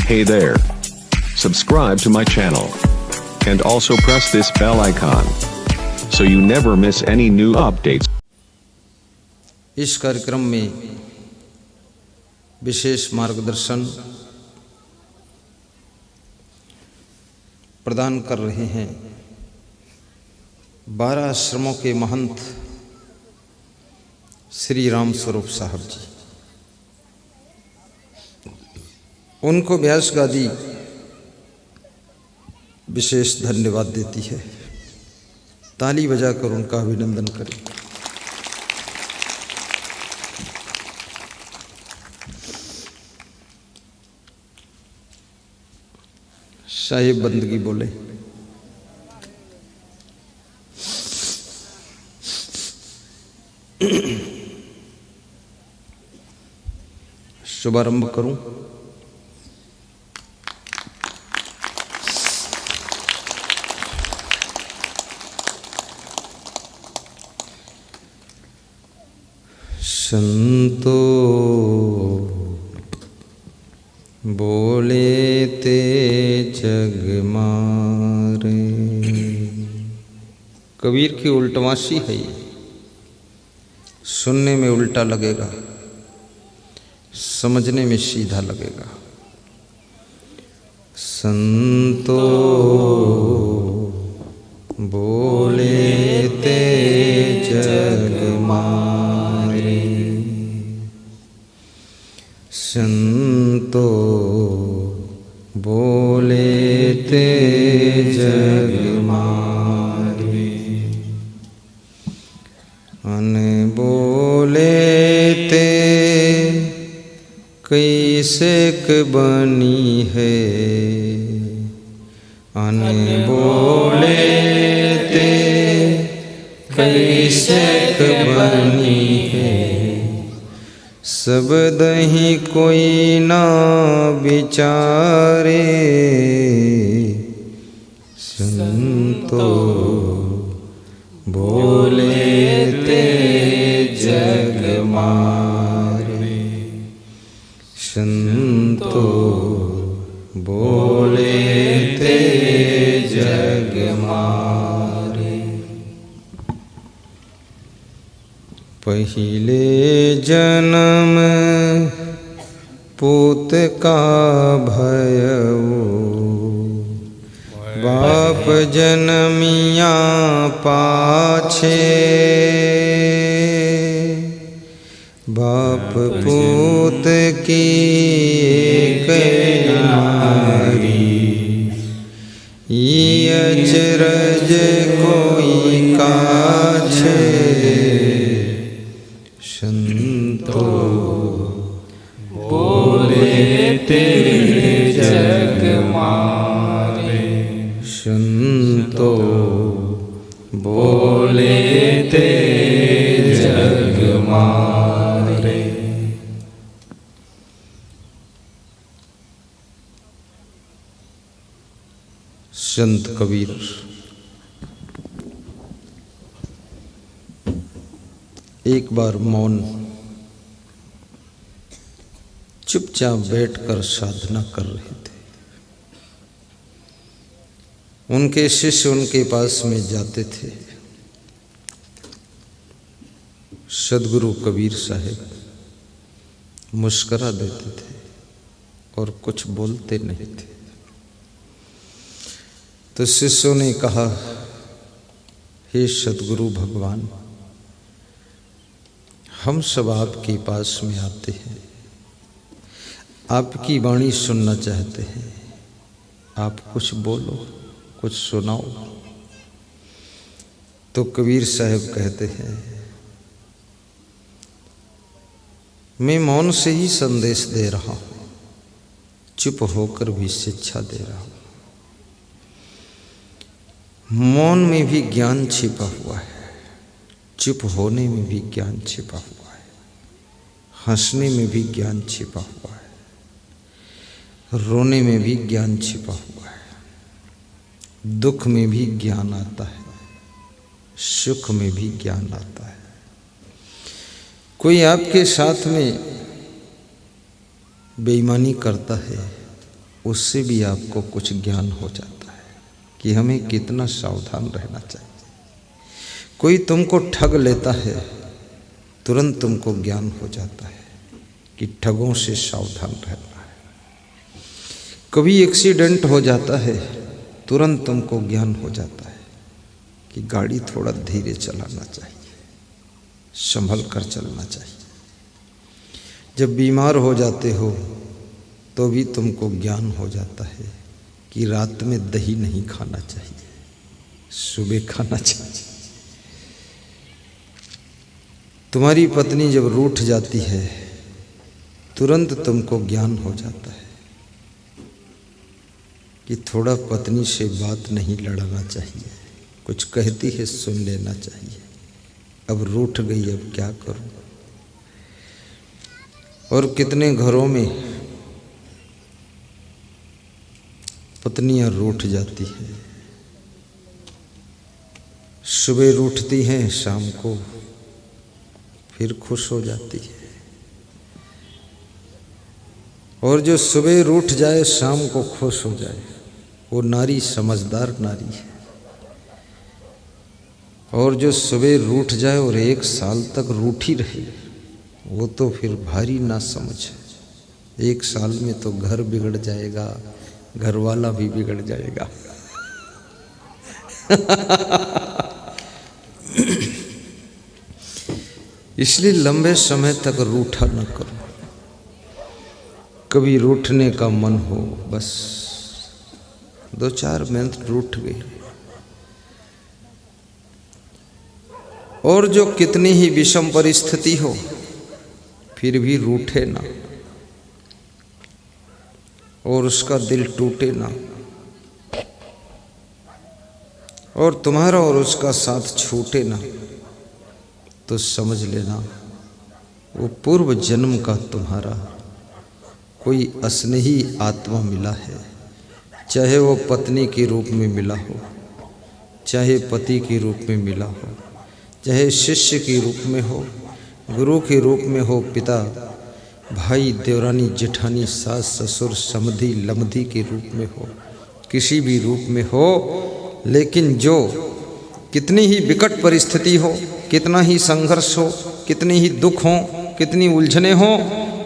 Hey there. Subscribe to my channel. And also press this bell icon. So you never miss any new updates. इस कार्यक्रम में विशेष मार्गदर्शन प्रदान कर रहे हैं 12 आश्रमों के महंत श्री राम स्वरूप साहब जी। उनको व्यास गादी विशेष धन्यवाद देती है। ताली बजाकर उनका अभिनंदन करें। साहिब बंदगी बोले। शुभारंभ करूं। संतो बोले ते जग मारे। कबीर की उल्टवासी है ये। सुनने में उल्टा लगेगा, समझने में सीधा लगेगा। संतो बोले ते जग मारे। संतो बोले ते जग मारे। अन बोले ते कैसे बनी है। अन बोले ते कैसे बनी है। शब्द ही कोई ना विचारे। संतो बोले ते जग मारे। संतो बोले ते जग मारे। पहिले जन्म पूत का भयऊ। बाप जनमिया पाछे। बाप पूत की एक नारी। ये अचरज कोई काछे। संतो बोले ते जग मारे। संतो बोले ते जग मारे। संत कबीर एक बार मौन चुपचाप बैठकर साधना कर रहे थे। उनके शिष्य उनके पास में जाते थे। सदगुरु कबीर साहब मुस्करा देते थे और कुछ बोलते नहीं थे। तो शिष्यों ने कहा, हे सदगुरु भगवान, हम सब आपके पास में आते हैं, आपकी वाणी सुनना चाहते हैं। आप कुछ बोलो, कुछ सुनाओ। तो कबीर साहब कहते हैं, मैं मौन से ही संदेश दे रहा हूं, चुप होकर भी शिक्षा दे रहा हूं। मौन में भी ज्ञान छिपा हुआ है, चुप होने में भी ज्ञान छिपा हुआ है, हंसने में भी ज्ञान छिपा हुआ है, रोने में भी ज्ञान छिपा हुआ है, दुख में भी ज्ञान आता है, सुख में भी ज्ञान आता है। कोई आपके साथ में बेईमानी करता है उससे भी आपको कुछ ज्ञान हो जाता है कि हमें कितना सावधान रहना चाहिए। कोई तुमको ठग लेता है, तुरंत तुमको ज्ञान हो जाता है कि ठगों से सावधान रहना है। कभी एक्सीडेंट हो जाता है, तुरंत तुमको ज्ञान हो जाता है कि गाड़ी थोड़ा धीरे चलाना चाहिए, संभल कर चलना चाहिए। जब बीमार हो जाते हो तो भी तुमको ज्ञान हो जाता है कि रात में दही नहीं खाना चाहिए, सुबह खाना चाहिए। तुम्हारी पत्नी जब रूठ जाती है, तुरंत तुमको ज्ञान हो जाता है कि थोड़ा पत्नी से बात नहीं लड़ाना चाहिए, कुछ कहती है सुन लेना चाहिए। अब रूठ गई, अब क्या करूं। और कितने घरों में पत्नियां रूठ जाती हैं, सुबह रूठती हैं, शाम को फिर खुश हो जाती है। और जो सुबह रूठ जाए, शाम को खुश हो जाए, वो नारी समझदार नारी है। और जो सुबह रूठ जाए और 1 साल तक रूठी रहे, वो तो फिर भारी ना समझ है। 1 साल में तो घर बिगड़ जाएगा, घर वाला भी बिगड़ जाएगा। इसलिए लंबे समय तक रूठा न करो। कभी रूठने का मन हो, बस 2-4 मिनट रूठ गई। और जो कितनी ही विषम परिस्थिति हो, फिर भी रूठे ना और उसका दिल टूटे ना, और तुम्हारा और उसका साथ छूटे ना, तो समझ लेना वो पूर्व जन्म का तुम्हारा कोई स्नेही आत्मा मिला है। चाहे वो पत्नी के रूप में मिला हो, चाहे पति के रूप में मिला हो, चाहे शिष्य के रूप में हो, गुरु के रूप में हो, पिता भाई देवरानी जेठानी सास ससुर समधी लमधी के रूप में हो, किसी भी रूप में हो। लेकिन जो कितनी ही विकट परिस्थिति हो, कितना ही संघर्ष हो, कितनी ही दुख हो, कितनी उलझने हो,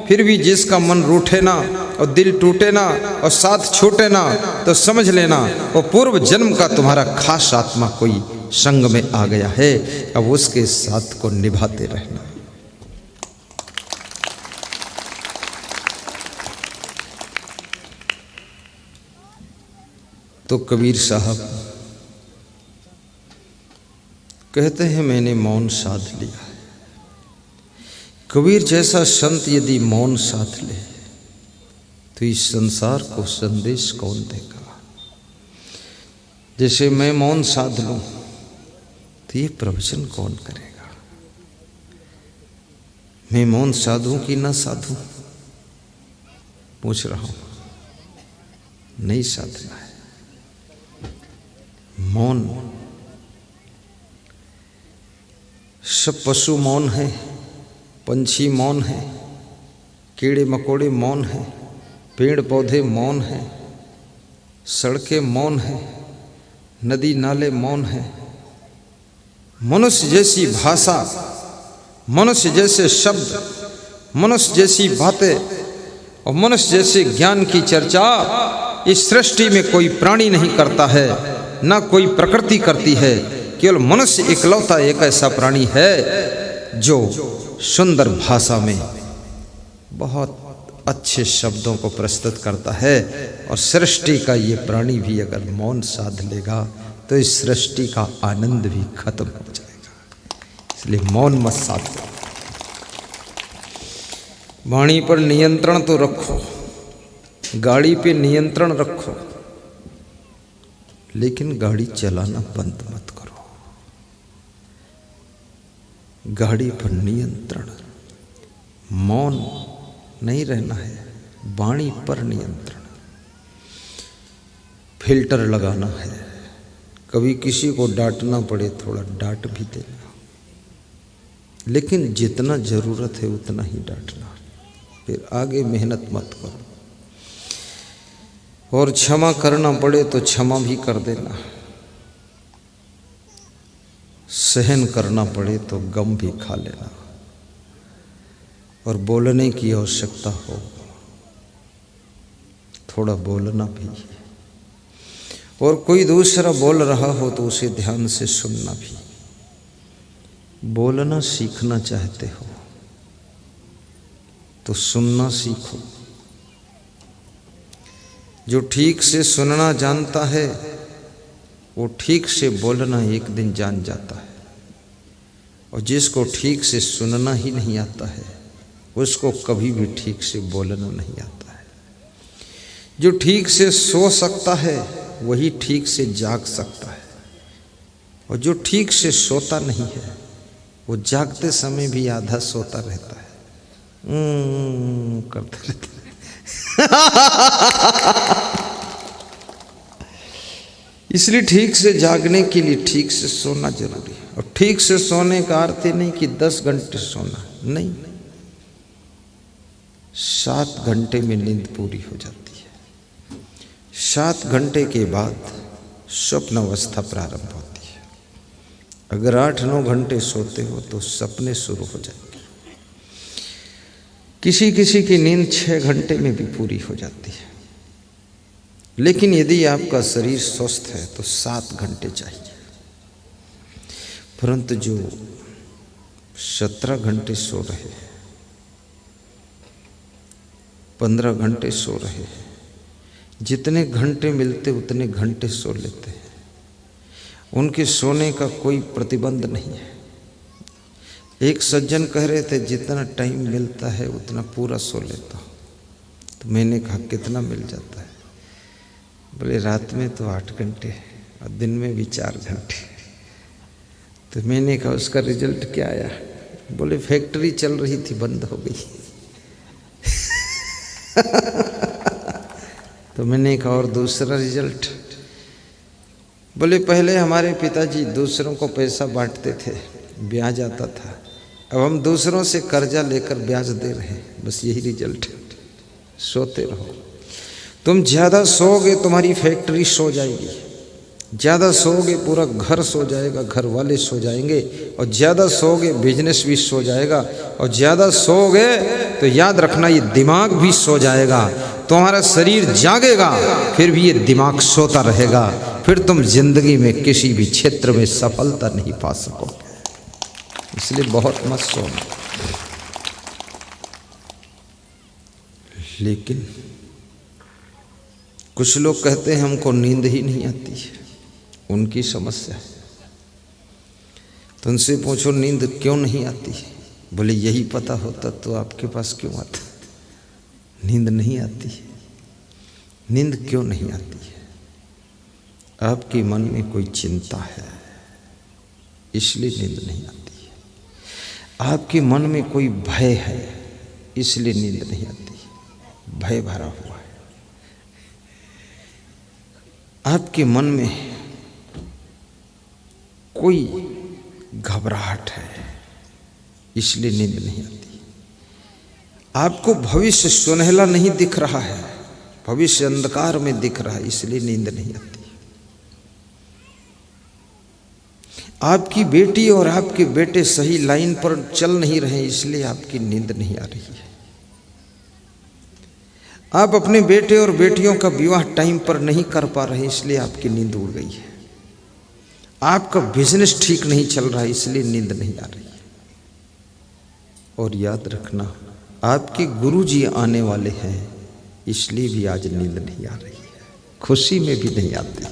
फिर भी जिसका मन रूठे ना और दिल टूटे ना और साथ छूटे ना, तो समझ लेना वो पूर्व जन्म का तुम्हारा खास आत्मा कोई संग में आ गया है। अब उसके साथ को निभाते रहना। तो कबीर साहब कहते हैं, मैंने मौन साध लिया। कबीर जैसा संत यदि मौन साध ले तो इस संसार को संदेश कौन देगा। जैसे मैं मौन साध लूं तो ये प्रवचन कौन करेगा। मैं मौन साधूं कि ना साधूं, पूछ रहा हूं। नहीं साधना है मौन। सब पशु मौन है, पंछी मौन है, कीड़े मकोड़े मौन है, पेड़ पौधे मौन है, सड़कें मौन है, नदी नाले मौन है। मनुष्य जैसी भाषा, मनुष्य जैसे शब्द, मनुष्य जैसी बातें और मनुष्य जैसे ज्ञान की चर्चा इस सृष्टि में कोई प्राणी नहीं करता है, ना कोई प्रकृति करती है। केवल मनुष्य इकलौता एक ऐसा प्राणी है जो सुंदर भाषा में बहुत अच्छे शब्दों को प्रस्तुत करता है। और सृष्टि का ये प्राणी भी अगर मौन साध लेगा तो इस सृष्टि का आनंद भी खत्म हो जाएगा। इसलिए मौन मत साधो। वाणी पर नियंत्रण तो रखो, गाड़ी पे नियंत्रण रखो, लेकिन गाड़ी चलाना बंद मत करो। गाड़ी पर नियंत्रण, मौन नहीं रहना है, वाणी पर नियंत्रण। फिल्टर लगाना है, कभी किसी को डांटना पड़े थोड़ा डांट भी देना, लेकिन जितना ज़रूरत है उतना ही डांटना। फिर आगे मेहनत मत करो। और क्षमा करना पड़े तो क्षमा भी कर देना, सहन करना पड़े तो गम भी खा लेना, और बोलने की आवश्यकता हो थोड़ा बोलना भी, और कोई दूसरा बोल रहा हो तो उसे ध्यान से सुनना भी। बोलना सीखना चाहते हो तो सुनना सीखो। जो ठीक से सुनना जानता है वो ठीक से बोलना एक दिन जान जाता है, और जिसको ठीक से सुनना ही नहीं आता है उसको कभी भी ठीक से बोलना नहीं आता है। जो ठीक से सो सकता है वही ठीक से जाग सकता है, और जो ठीक से सोता नहीं है वो जागते समय भी आधा सोता रहता है, करते रहता है। इसलिए ठीक से जागने के लिए ठीक से सोना जरूरी है। और ठीक से सोने का अर्थ ही नहीं कि 10 घंटे सोना, नहीं, 7 घंटे में नींद पूरी हो जाती है। 7 घंटे के बाद स्वप्न अवस्था प्रारंभ होती है। अगर 8-9 घंटे सोते हो तो सपने शुरू हो जाएंगे। किसी किसी की नींद 6 घंटे में भी पूरी हो जाती है। लेकिन यदि आपका शरीर स्वस्थ है तो 7 घंटे चाहिए। परंतु जो 17 घंटे सो रहे हैं, 15 घंटे सो रहे हैं, जितने घंटे मिलते उतने घंटे सो लेते हैं, उनके सोने का कोई प्रतिबंध नहीं है। एक सज्जन कह रहे थे जितना टाइम मिलता है उतना पूरा सो लेता हूँ। तो मैंने कहा कितना मिल जाता है? बोले रात में तो 8 घंटे और दिन में भी 4 घंटे। तो मैंने कहा उसका रिजल्ट क्या आया? बोले फैक्ट्री चल रही थी, बंद हो गई। तो मैंने कहा और दूसरा रिजल्ट? बोले पहले हमारे पिताजी दूसरों को पैसा बांटते थे, ब्याज आता था, अब हम दूसरों से कर्जा लेकर ब्याज दे रहे हैं, बस यही रिजल्ट है। सोते रहो। तुम ज़्यादा सोओगे तुम्हारी फैक्ट्री सो जाएगी, ज़्यादा सोओगे पूरा घर सो जाएगा, घर वाले सो जाएंगे, और ज़्यादा सोओगे बिजनेस भी सो जाएगा, और ज़्यादा सोओगे तो याद रखना ये दिमाग भी सो जाएगा। तुम्हारा शरीर जागेगा फिर भी ये दिमाग सोता रहेगा, फिर तुम जिंदगी में किसी भी क्षेत्र में सफलता नहीं पा सकोगे। इसलिए बहुत मत सोना। लेकिन कुछ लोग कहते हैं हमको नींद ही नहीं आती है, उनकी समस्या है। तो उनसे पूछो नींद क्यों नहीं आती है? बोले यही पता होता तो आपके पास क्यों आता। नींद नहीं आती है। नींद क्यों नहीं आती है? आपके मन में कोई चिंता है इसलिए नींद नहीं आती है। आपके मन में कोई भय है इसलिए नींद नहीं आती है। भय भरा हुआ है। आपके मन में कोई घबराहट है इसलिए नींद नहीं आती। आपको भविष्य सुनहला नहीं दिख रहा है, भविष्य अंधकार में दिख रहा है, इसलिए नींद नहीं आती। आपकी बेटी और आपके बेटे सही लाइन पर चल नहीं रहे इसलिए आपकी नींद नहीं आ रही है। आप अपने बेटे और बेटियों का विवाह टाइम पर नहीं कर पा रहे इसलिए आपकी नींद उड़ गई है। आपका बिजनेस ठीक नहीं चल रहा है इसलिए नींद नहीं आ रही है। और याद रखना आपके गुरुजी आने वाले हैं इसलिए भी आज नींद नहीं आ रही है, खुशी में भी नहीं आती है।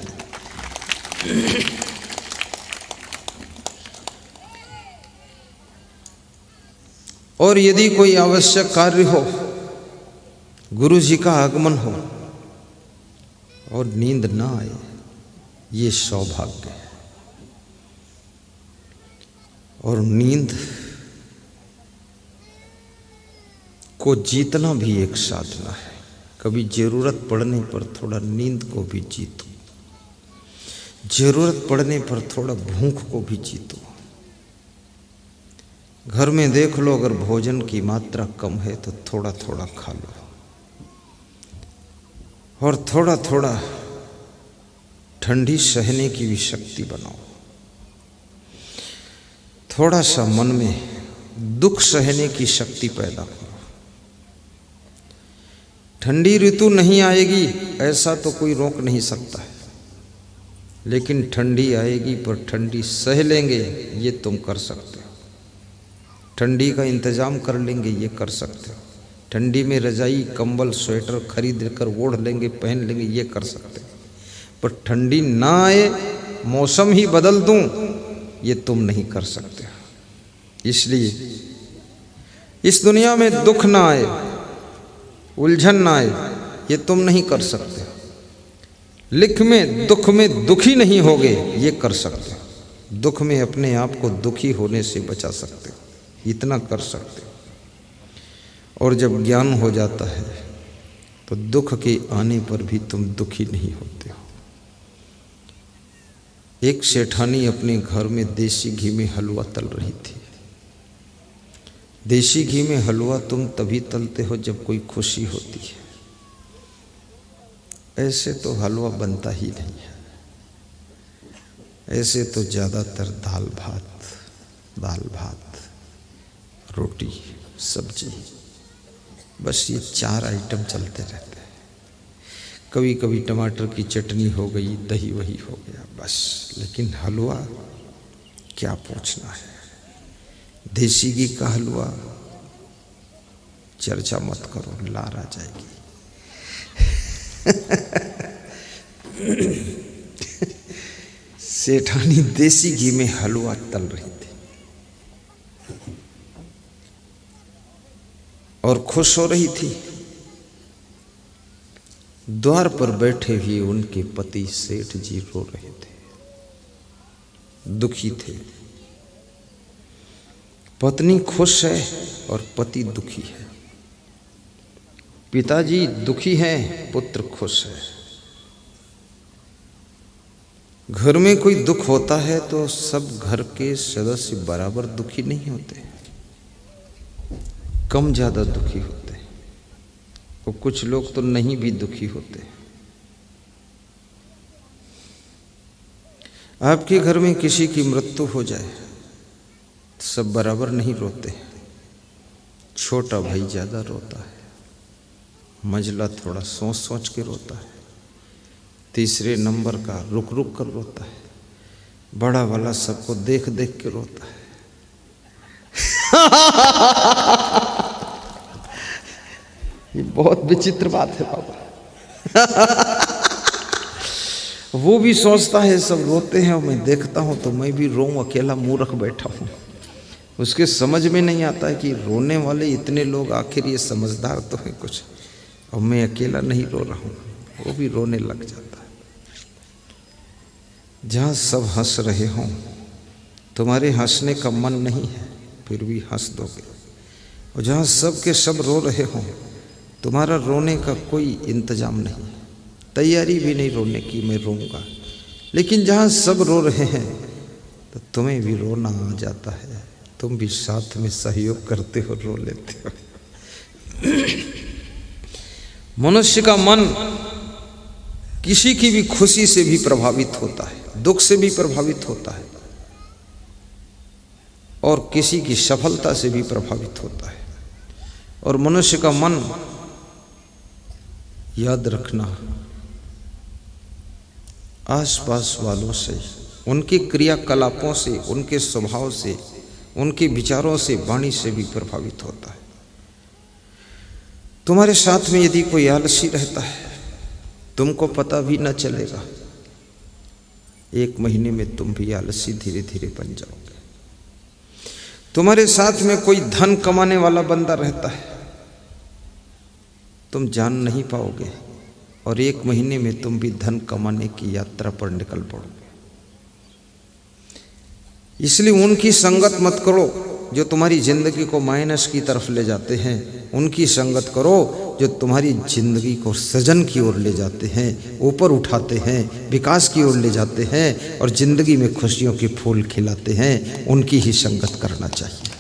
और यदि कोई आवश्यक कार्य हो, गुरु जी का आगमन हो और नींद ना आए, ये सौभाग्य है। और नींद को जीतना भी एक साधना है। कभी जरूरत पड़ने पर थोड़ा नींद को भी जीतो, जरूरत पड़ने पर थोड़ा भूख को भी जीतो। घर में देख लो अगर भोजन की मात्रा कम है तो थोड़ा थोड़ा खा लो। और थोड़ा थोड़ा ठंडी सहने की भी शक्ति बनाओ। थोड़ा सा मन में दुख सहने की शक्ति पैदा करो। ठंडी ऋतु नहीं आएगी ऐसा तो कोई रोक नहीं सकता है, लेकिन ठंडी आएगी पर ठंडी सह लेंगे ये तुम कर सकते हो। ठंडी का इंतजाम कर लेंगे ये कर सकते हो। ठंडी में रजाई कंबल स्वेटर खरीद कर ओढ़ लेंगे पहन लेंगे ये कर सकते हो। पर ठंडी ना आए मौसम ही बदल दूं ये तुम नहीं कर सकते हो। इसलिए इस दुनिया में दुख ना आए उलझन ना आए ये तुम नहीं कर सकते। लिख में दुखी नहीं होगे ये कर सकते हो। दुख में अपने आप को दुखी होने से बचा सकते हो, इतना कर सकते हो। और जब ज्ञान हो जाता है तो दुख के आने पर भी तुम दुखी नहीं होते हो। एक सेठानी अपने घर में देसी घी में हलवा तल रही थी। देसी घी में हलवा तुम तभी तलते हो जब कोई खुशी होती है, ऐसे तो हलवा बनता ही नहीं है। ऐसे तो ज़्यादातर दाल भात रोटी सब्जी बस ये 4 आइटम चलते रहते हैं। कभी कभी टमाटर की चटनी हो गई, दही वही हो गया बस। लेकिन हलवा क्या पूछना है। देसी घी का हलवा चर्चा मत करो, लार आ जाएगी। सेठानी देसी घी में हलवा तल रही थी और खुश हो रही थी। द्वार पर बैठे हुए उनके पति सेठ जी रो रहे थे, दुखी थे। पत्नी खुश है और पति दुखी है। पिताजी दुखी हैं, पुत्र खुश है। घर में कोई दुख होता है तो सब घर के सदस्य बराबर दुखी नहीं होते, कम ज्यादा दुखी होते हैं। और कुछ लोग तो नहीं भी दुखी होते। आपके घर में किसी की मृत्यु हो जाए सब बराबर नहीं रोते। छोटा भाई ज्यादा रोता है, मझला थोड़ा सोच सोच के रोता है, तीसरे नंबर का रुक रुक कर रोता है, बड़ा वाला सबको देख देख के रोता है। ये बहुत विचित्र बात है बाबा। वो भी सोचता है सब रोते हैं और मैं देखता हूं तो मैं भी रोऊं, अकेला मूर्ख बैठा हूं। उसके समझ में नहीं आता है कि रोने वाले इतने लोग आखिर ये समझदार तो है कुछ, और मैं अकेला नहीं रो रहा हूं। वो भी रोने लग जाता है। जहां सब हंस रहे हों तुम्हारे हंसने का मन नहीं है फिर भी हंस दोगे, और जहां सब के सब रो रहे हों तुम्हारा रोने का कोई इंतजाम नहीं, तैयारी भी नहीं रोने की मैं रोऊंगा। लेकिन जहां सब रो रहे हैं तो तुम्हें भी रोना आ जाता है, तुम भी साथ में सहयोग करते हो, रो लेते हो। मनुष्य का मन किसी की भी खुशी से भी प्रभावित होता है, दुख से भी प्रभावित होता है, और किसी की सफलता से भी प्रभावित होता है। और मनुष्य का मन, याद रखना, आसपास वालों से, उनके क्रियाकलापों से, उनके स्वभाव से, उनके विचारों से, वाणी से भी प्रभावित होता है। तुम्हारे साथ में यदि कोई आलसी रहता है तुमको पता भी न चलेगा, 1 महीने में तुम भी आलसी धीरे धीरे बन जाओगे। तुम्हारे साथ में कोई धन कमाने वाला बंदा रहता है तुम जान नहीं पाओगे, और 1 महीने में तुम भी धन कमाने की यात्रा पर निकल पड़ोगे। इसलिए उनकी संगत मत करो जो तुम्हारी जिंदगी को माइनस की तरफ ले जाते हैं, उनकी संगत करो जो तुम्हारी जिंदगी को सृजन की ओर ले जाते हैं, ऊपर उठाते हैं, विकास की ओर ले जाते हैं और जिंदगी में खुशियों के फूल खिलाते हैं। उनकी ही संगत करना चाहिए।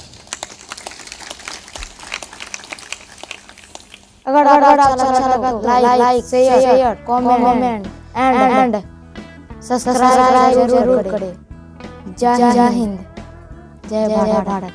अगर अच्छा लगा तो like share comment and subscribe जरूर करें। जय हिंद, जय भारत।